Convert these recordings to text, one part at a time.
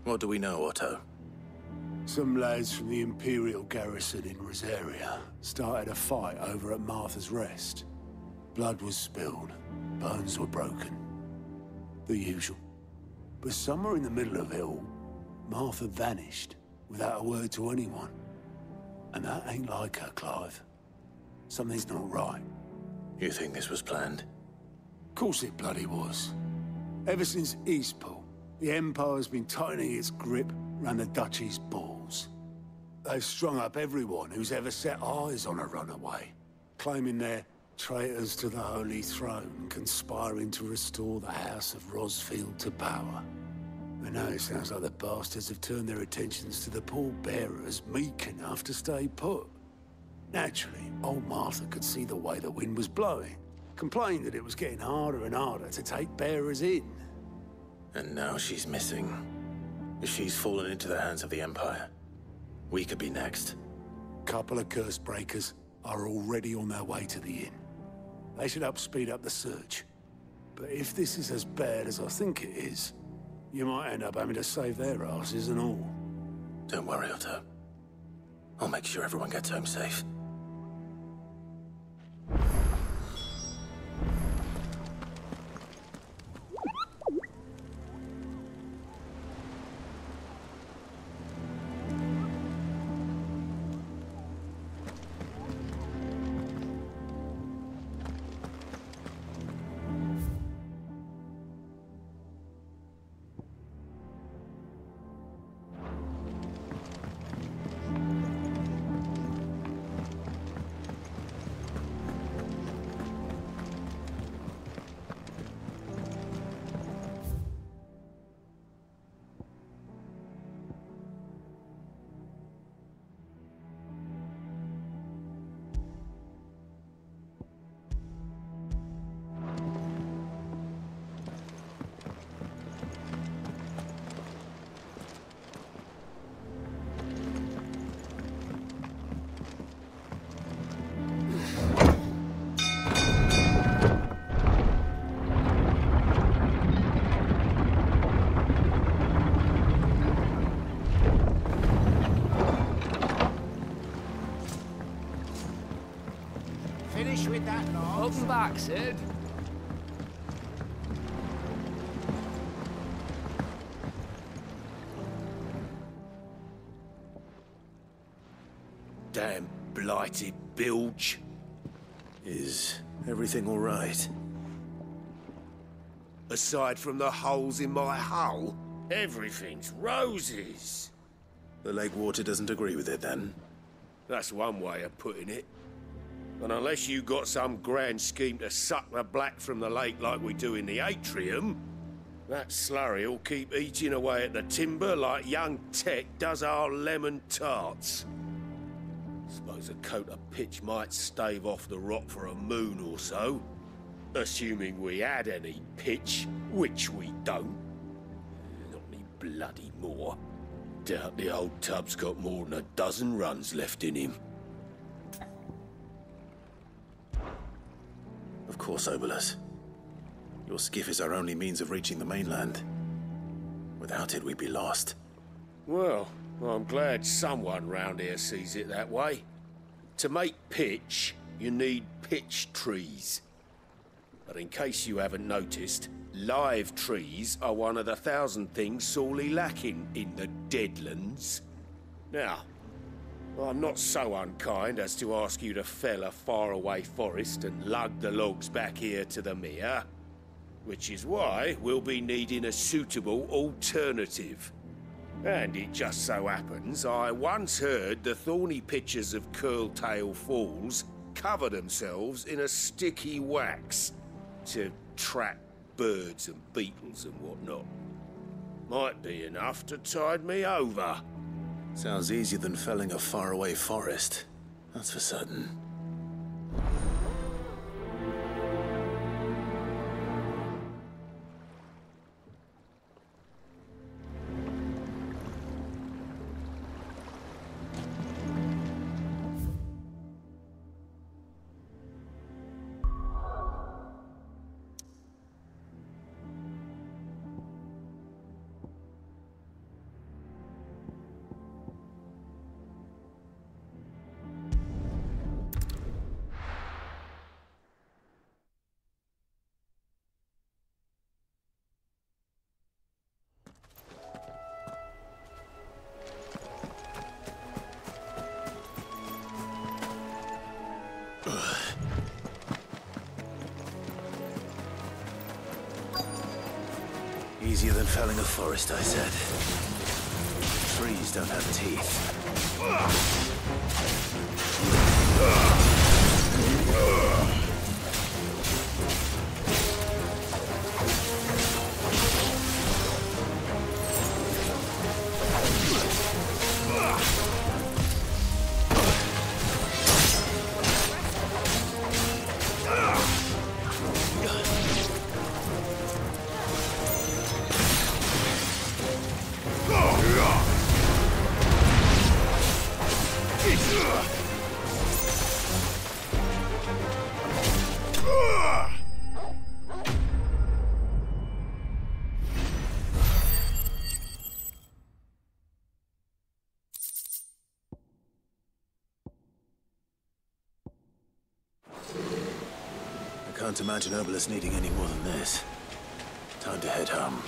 What do we know, Otto? Some lads from the Imperial garrison in Rosaria started a fight over at Martha's Rest. Blood was spilled, bones were broken. The usual. But somewhere in the middle of it all, Martha vanished without a word to anyone. And that ain't like her, Clive. Something's not right. You think this was planned? Of course it bloody was. Ever since Eastpool, the Empire's been tightening its grip round the Duchy's balls. They've strung up everyone who's ever set eyes on a runaway, claiming they're traitors to the Holy Throne, conspiring to restore the House of Rosfield to power. And now it sounds like the bastards have turned their attentions to the pallbearers meek enough to stay put. Naturally, old Martha could see the way the wind was blowing, complained that it was getting harder and harder to take bearers in. And now she's missing. If she's fallen into the hands of the Empire, we could be next. Couple of curse breakers are already on their way to the inn. They should help speed up the search. But if this is as bad as I think it is, you might end up having to save their asses and all. Don't worry, Otto. I'll make sure everyone gets home safe. Finish with that, Lord. Welcome back, Sid. Damn blighted bilge. Is everything all right? Aside from the holes in my hull, everything's roses. The lake water doesn't agree with it, then? That's one way of putting it. And unless you got some grand scheme to suck the black from the lake like we do in the atrium, that slurry'll keep eating away at the timber like young Tech does our lemon tarts. Suppose a coat of pitch might stave off the rot for a moon or so. Assuming we had any pitch, which we don't. Not any bloody more. Doubt the old tub's got more than a dozen runs left in him. Of course, Obolus. Your skiff is our only means of reaching the mainland. Without it, we'd be lost. Well, I'm glad someone round here sees it that way. To make pitch, you need pitch trees. But in case you haven't noticed, live trees are one of the 1,000 things sorely lacking in the Deadlands. Now, I'm not so unkind as to ask you to fell a faraway forest and lug the logs back here to the mere, which is why we'll be needing a suitable alternative. And it just so happens I once heard the thorny pitchers of Curltail Falls cover themselves in a sticky wax to trap birds and beetles and whatnot. Might be enough to tide me over. Sounds easier than felling a faraway forest. That's for certain. easier than felling a forest, I said. Trees don't have teeth. I can't imagine Obelisk needing any more than this. Time to head home.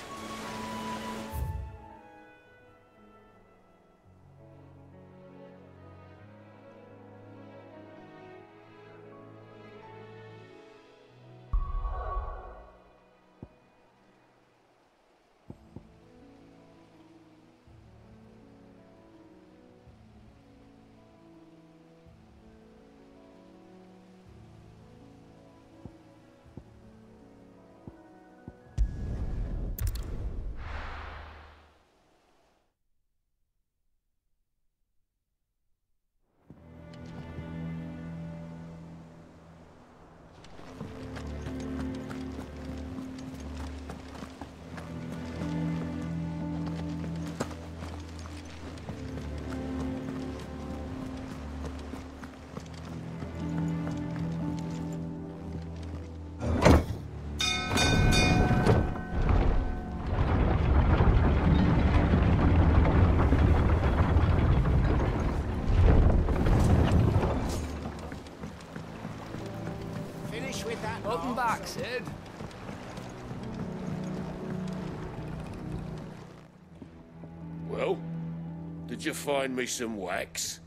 Welcome back, Sid. Well, did you find me some wax?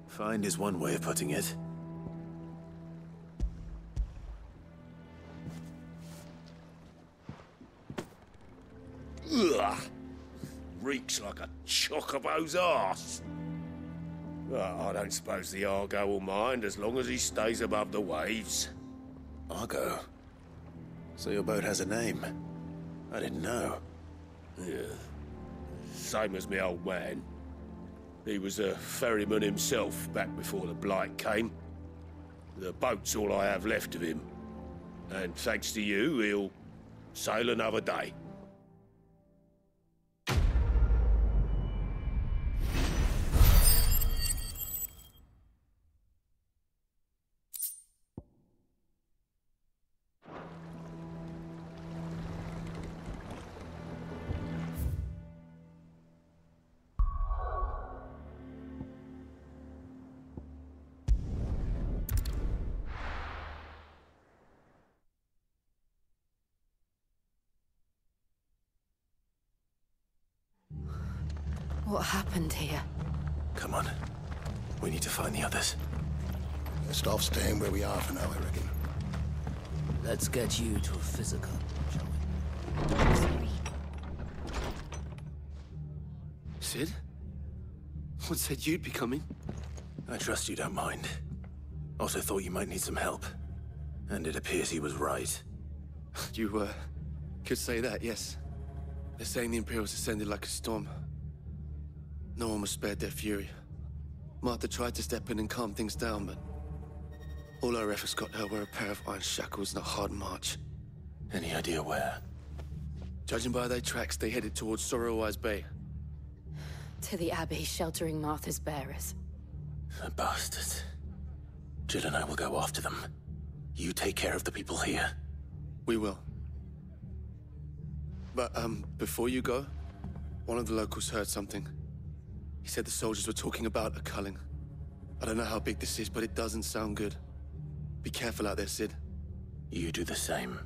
Find is one way of putting it. Ugh! Reeks like a chocobo's arse. I don't suppose the Argo will mind as long as he stays above the waves. Argo? So your boat has a name? I didn't know. Yeah. Same as me old man. He was a ferryman himself back before the Blight came. The boat's all I have left of him. And thanks to you, he'll sail another day. What happened here? Come on. We need to find the others. Best off staying where we are for now, I reckon. Let's get you to a physical, shall we? Sid? What said you'd be coming? I trust you don't mind. Also thought you might need some help. And it appears he was right. You, could say that, yes. They're saying the Imperials ascended like a storm. No one was spared their fury. Martha tried to step in and calm things down, but all our efforts got her were a pair of iron shackles and a hard march. Any idea where? Judging by their tracks, they headed towards Sorrowwise Bay. To the Abbey sheltering Martha's bearers. The bastards. Jill and I will go after them. You take care of the people here. We will. But, before you go, one of the locals heard something. He said the soldiers were talking about a culling. I don't know how big this is, but it doesn't sound good. Be careful out there, Sid. You do the same.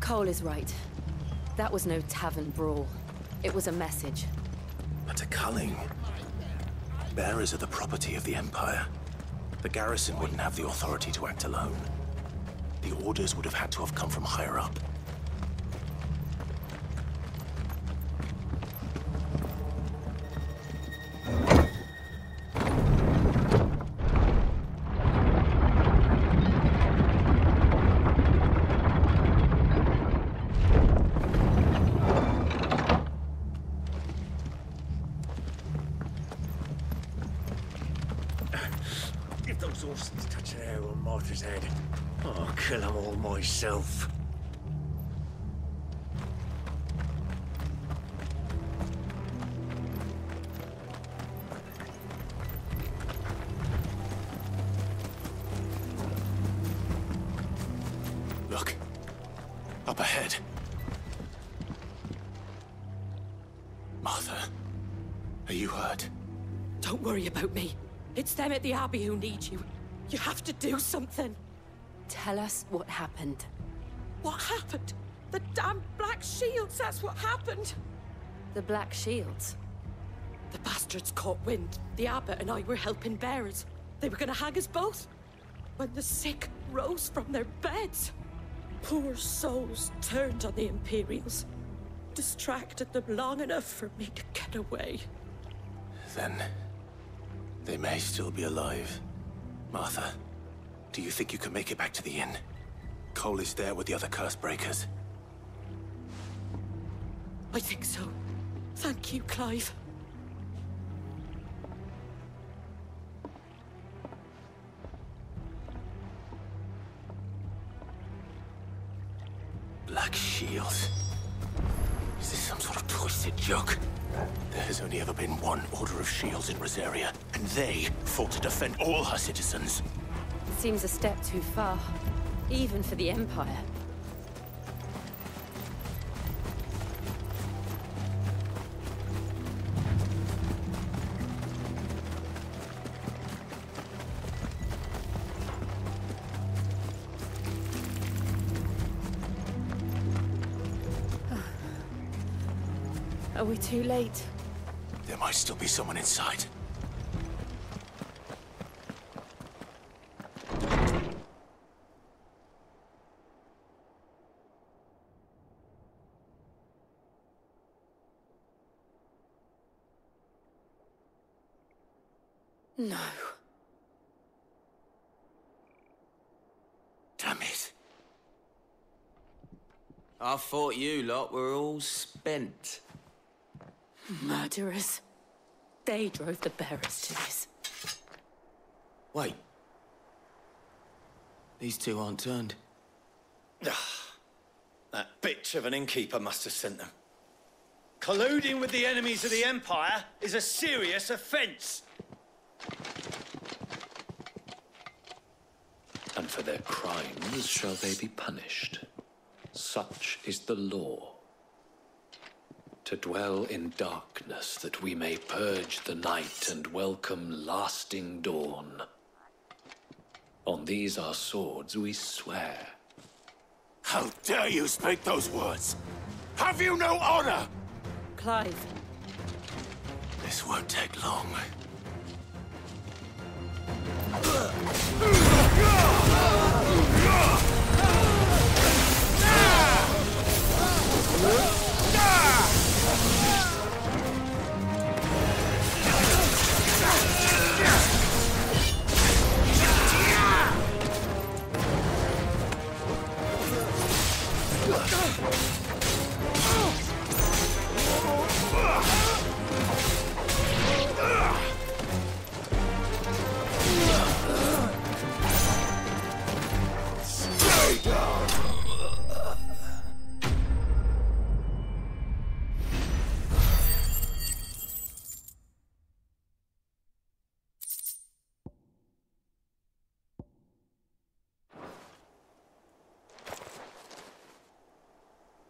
Cole is right. That was no tavern brawl. It was a message. But to Culling, bearers are the property of the Empire. The garrison wouldn't have the authority to act alone. The orders would have had to have come from higher up. If those horses touch an arrow on Martha's head, I'll kill them all myself. Look. Up ahead. Martha, are you hurt? Don't worry about me. It's them at the Abbey who need you. You have to do something. Tell us what happened. What happened? The damn Black Shields, that's what happened. The Black Shields? The bastards caught wind. The Abbot and I were helping bearers. They were gonna hang us both. When the sick rose from their beds, poor souls turned on the Imperials. Distracted them long enough for me to get away. Then they may still be alive. Martha, do you think you can make it back to the inn? Cole is there with the other curse breakers. I think so. Thank you, Clive. Black Shields. Is this some sort of twisted joke? There has only ever been one Order of Shields in Rosaria, and they fought to defend all her citizens. Seems a step too far, even for the Empire. Are we too late? There might still be someone inside. No. Damn it. I thought you lot were all spent. Murderers. They drove the bearers to this. Wait. These two aren't turned. That bitch of an innkeeper must have sent them. Colluding with the enemies of the Empire is a serious offense. And for their crimes shall they be punished. Such is the law. To dwell in darkness that we may purge the night and welcome lasting dawn. On these our swords we swear. How dare you speak those words? Have you no honor? Clive. This won't take long.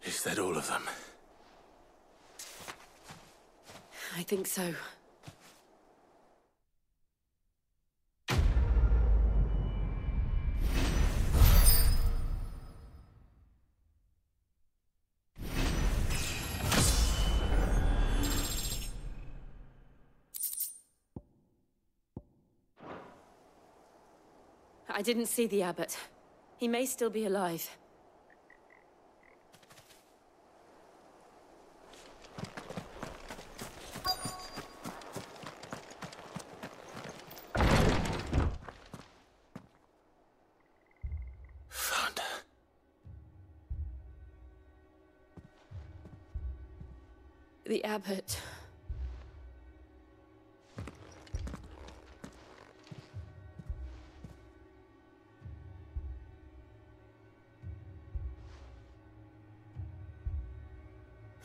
Is that all of them? I think so. I didn't see the abbot. He may still be alive. Found her. The abbot.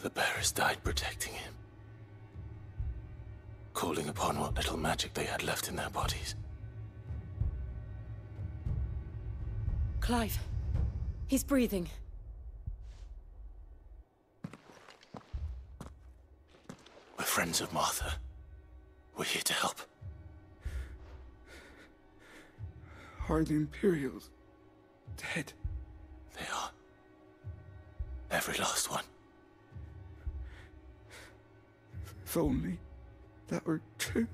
The bearers died protecting him. Calling upon what little magic they had left in their bodies. Clive. He's breathing. We're friends of Martha. We're here to help. Are the Imperials dead? They are. Every last one. If only that were true.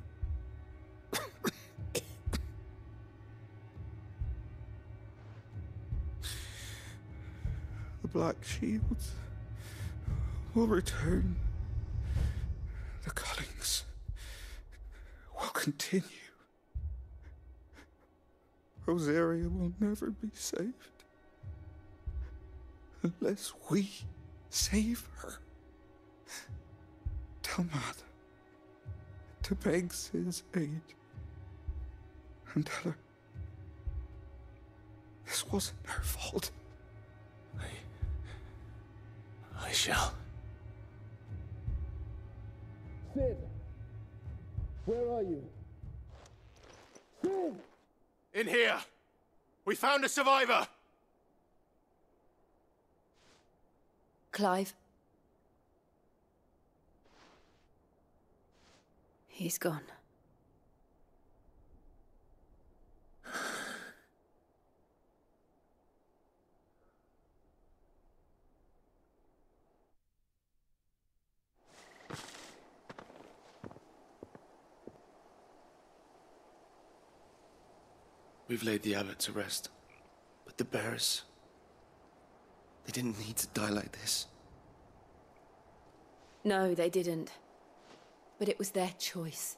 The Black Shields will return. The Cullings will continue. Rosaria will never be saved unless we save her. Tell Mad to beg his aid and tell her this wasn't her fault. I shall. Sid! Where are you? Sid! In here! We found a survivor! Clive. He's gone. We've laid the abbot to rest. But the bearers... they didn't need to die like this. No, they didn't. But it was their choice.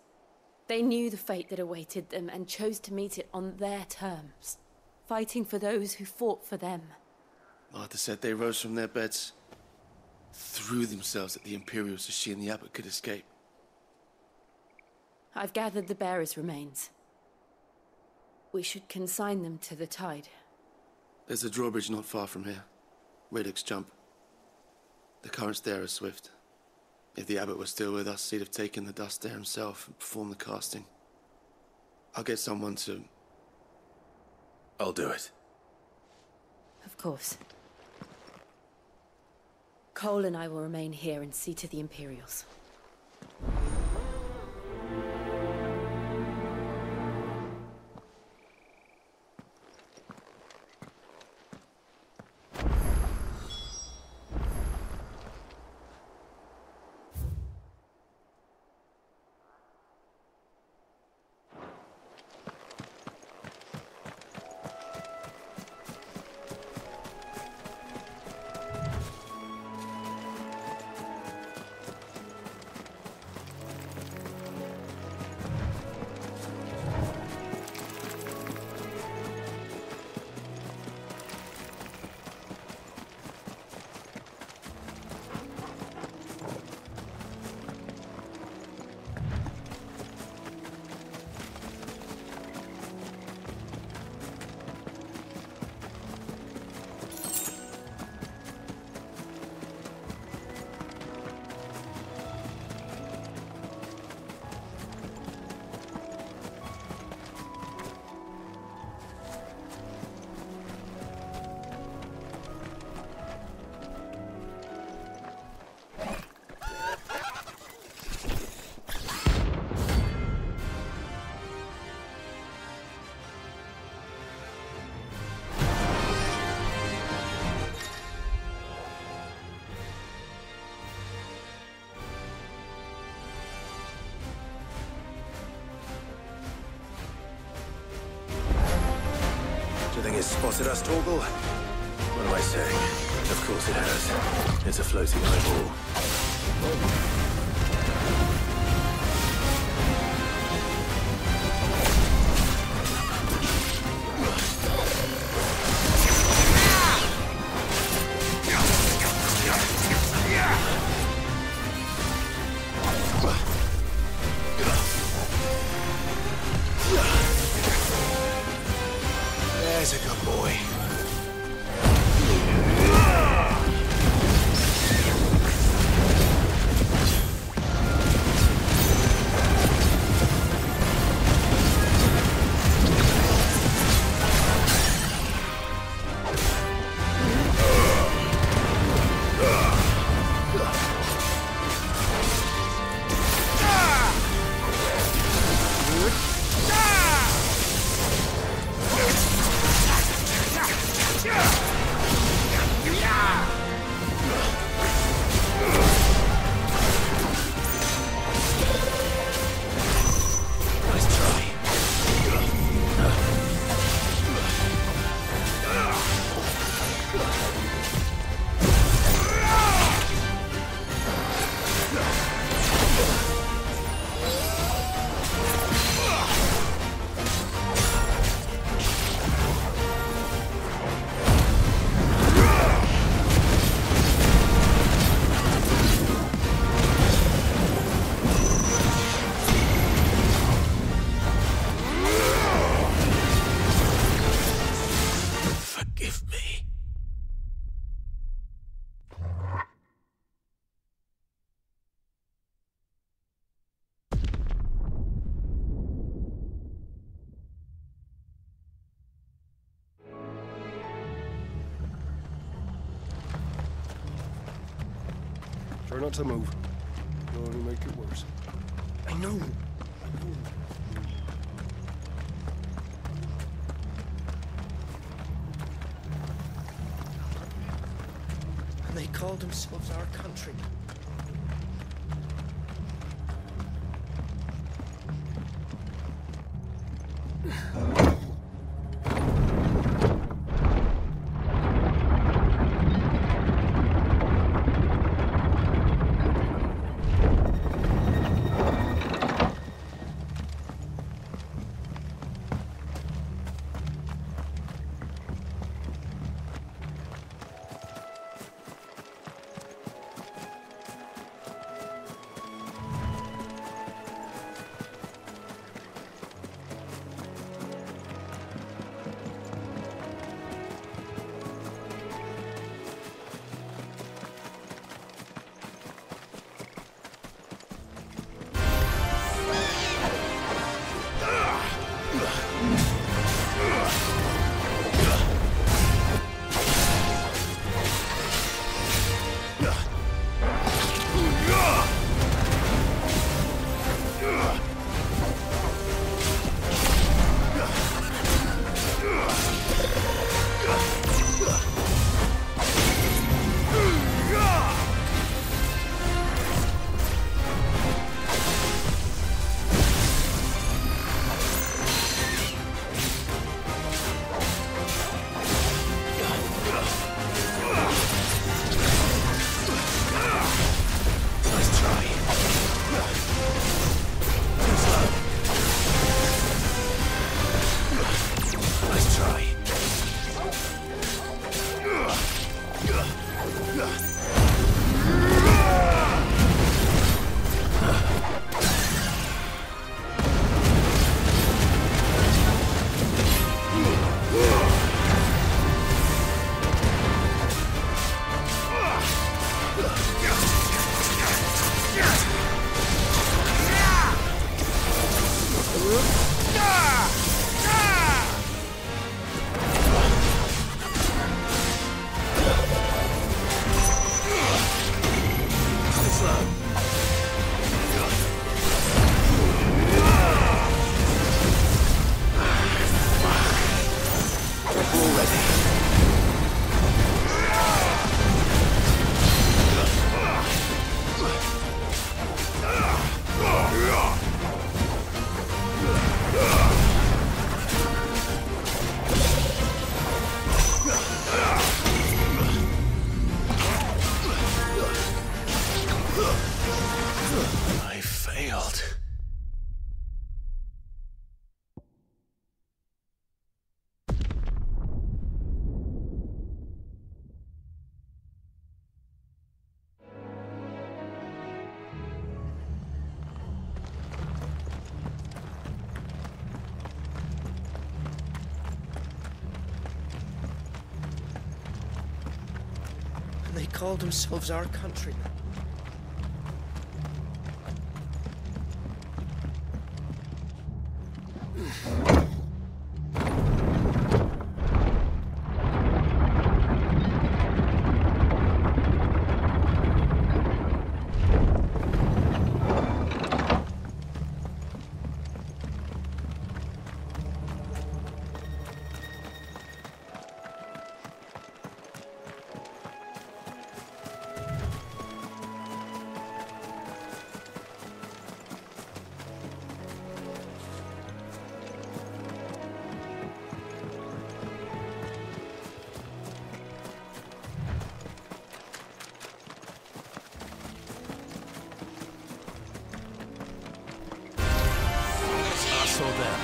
They knew the fate that awaited them and chose to meet it on their terms, fighting for those who fought for them. Martha said they rose from their beds, threw themselves at the Imperials so she and the abbot could escape. I've gathered the bearers' remains. We should consign them to the tide. There's a drawbridge not far from here. Radix Jump. The currents there are swift. If the abbot was still with us, he'd have taken the dust there himself and performed the casting. I'll get someone to... I'll do it. Of course. Cole and I will remain here and see to the Imperials. spotted us, Torgal? What am I saying? Of course it has. It's a floating eyeball. There's a good boy. Try not to move. You'll only make it worse. I know. And they called themselves our country. called themselves our countrymen. So then.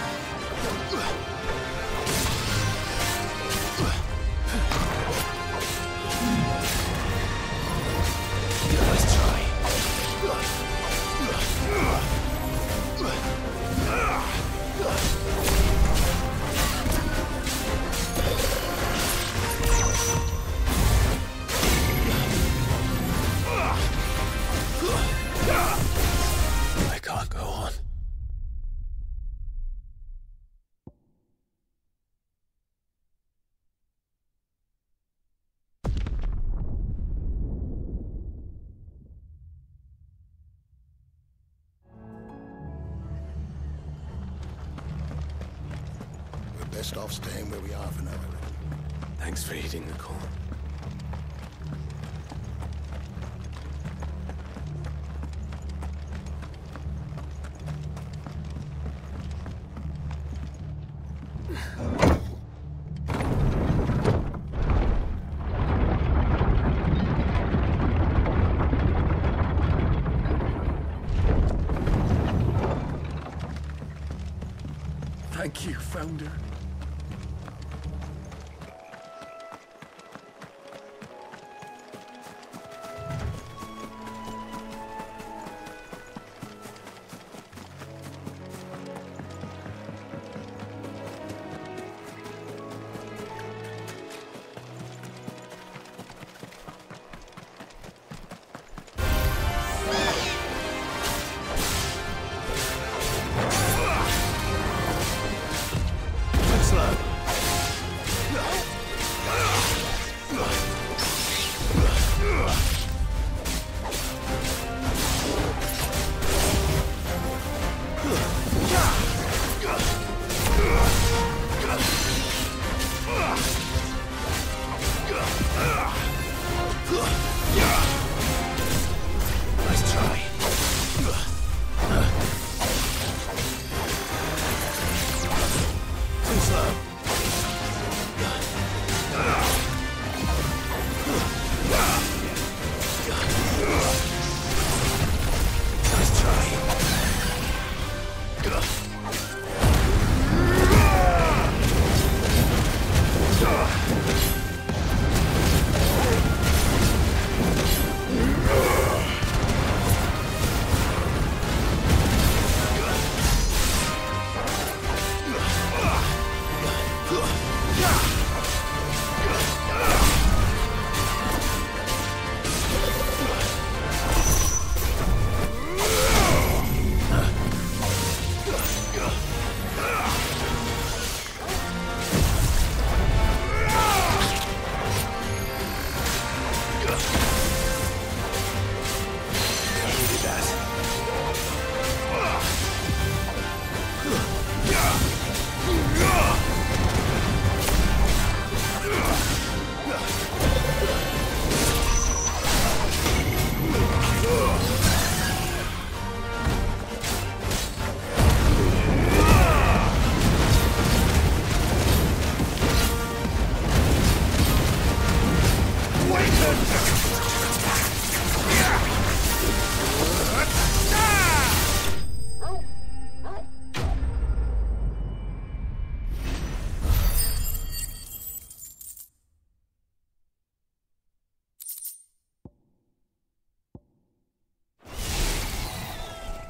Let's try. I can't go on. Best off staying where we are for now, I reckon. Thanks for heeding the call. Thank you, Founder.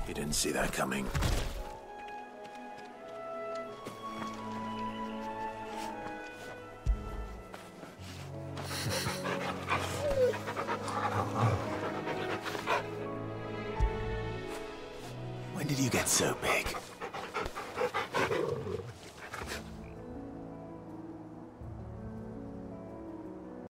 You didn't see that coming. When did you get so big?